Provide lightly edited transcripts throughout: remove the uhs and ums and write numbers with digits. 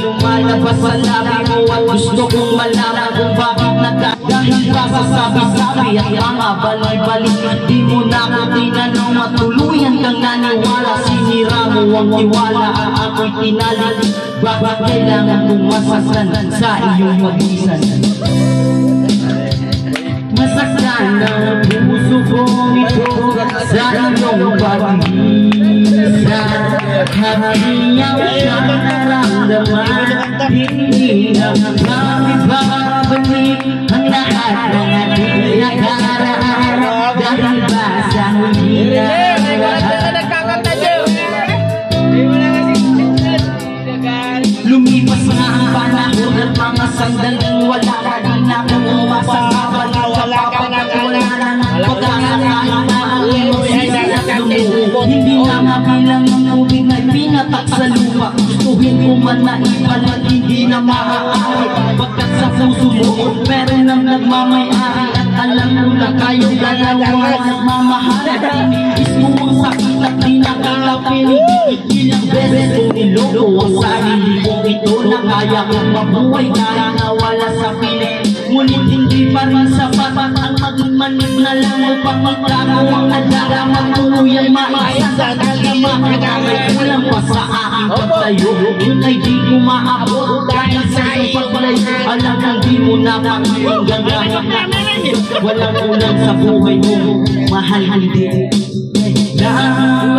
Lumalabas sa labi mo at gusto kong malaman kung bakit nagdahil ka sa sabi-sabi at mga balik-balik. Di mo na ako tinanong at tuluyan kang naniwala. Sinira mo ang tiwala at ako'y tinalik. Bakit kailangan kong masaktan sa iyong magisan? Masaktan ang puso kong ito sa iyong pag-iisan. Hindi ang siyang naramdaman, hindi na kami babalik ang lahat ng ating nakaraan. Dahil ba sa huli na lumipas na ang panahon at mga sandaling wala ka din akong umasang wala ka na pagkakakain na ang emosyon at lumuho. Hindi na mabilang ng tubig na pinatak sa lupa. Gustuhin ko man na ipalit, hindi na maaari. Pagkat sa puso mo meron nang nagmamayari. At alam mo na kayong dalawa nagmamahal. At inimis mo ang sakit at di nakalapin. Ilang beses kong niloko ang sarili kong ito na kaya kong mabuhay kahit na wala sa piling. Ngunit hindi pa rin sapat ang maging manig na lang upang maglago ang nadarama. Tuluyang maisan at makakay kulang pa sa aking pagtayo. Yun ay di ko maabot dahil sa iyong paglayo. Alam kang di mo na pakinggan kahit na walang kulang sa buhay mo. Mahal hindi dahil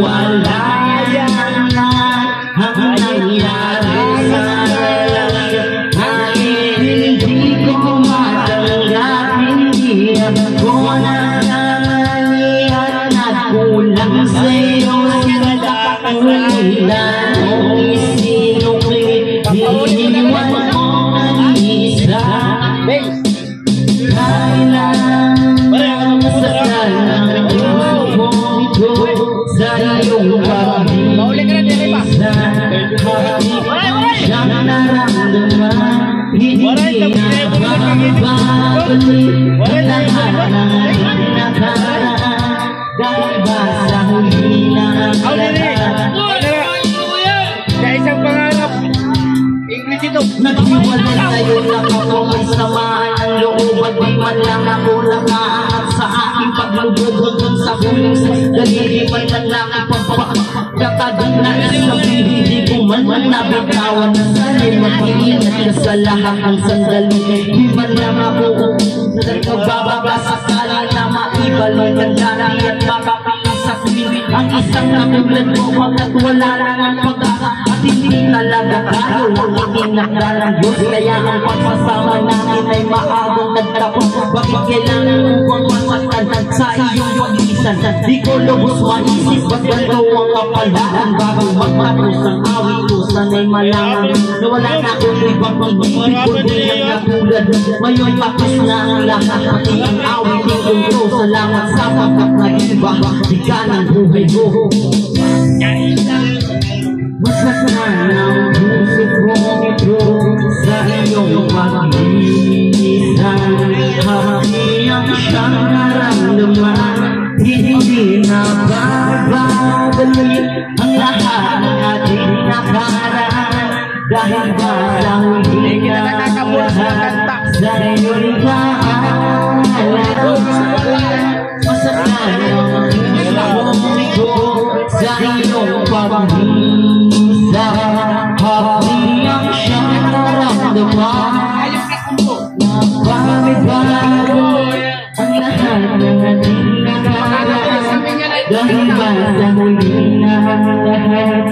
wala yan ang nangyari sa akin. Hindi ko matanggap, hindi ako nangyayari at kulang sa'yo sila ulan o isinukli. Iniwan mo ang isa kailan masakal ang puso kong ito sa iyong pag-iisan. Siyang naramdaman, hindi na babalik ang lahat ng ating nakaraan. Dahil ba sa huli na ang lahat naghiwalay tayo na kapag samaan ang loob at di man lang ako nakaangat sa aking paglubog hanggang sa huling daliri man lang nakapagpapakatagong na isabihin. Hindi ko man nabitawan na sana'y mag-iingat ka sa lahat ng sandali. Di man lang ako nagbababa sa kala na maibalik ang dati at makapiling sa pilit ang isang katulad mo pagkat wala lang ang pag-asa. Hindi talaga tayo ang itinakda ng Diyos. Kaya ang pagsasama natin ay maagong nagtapos. Bakit kailangan kong masaktan sa iyong pag-iisan? Di ko lubos maisip ba't ganito ang kapalaran. Bago magtapos ang awit ko, sana'y malaman na wala na akong ibang pag-ibig ko din ang natulad. Ngayon tapos na ang lahat pati ang awitin kong to. Salamat sa pagkat nag-iba di ka ng buhay mo. Masaktan ang puso kong ito sa iyong pag-iisan. Hindi ang siyang naramdaman, hindi na babalik ang lahat ng ating nakaraan. Dahil ba sa huli na lahat sa iyong pag-iisan. Masaktan ang puso kong ito sa iyong pag-iisan. Hindi ang siyang naramdaman, nababago ang lahat ng ating nakaraan. Dahil ba sa huli na lahat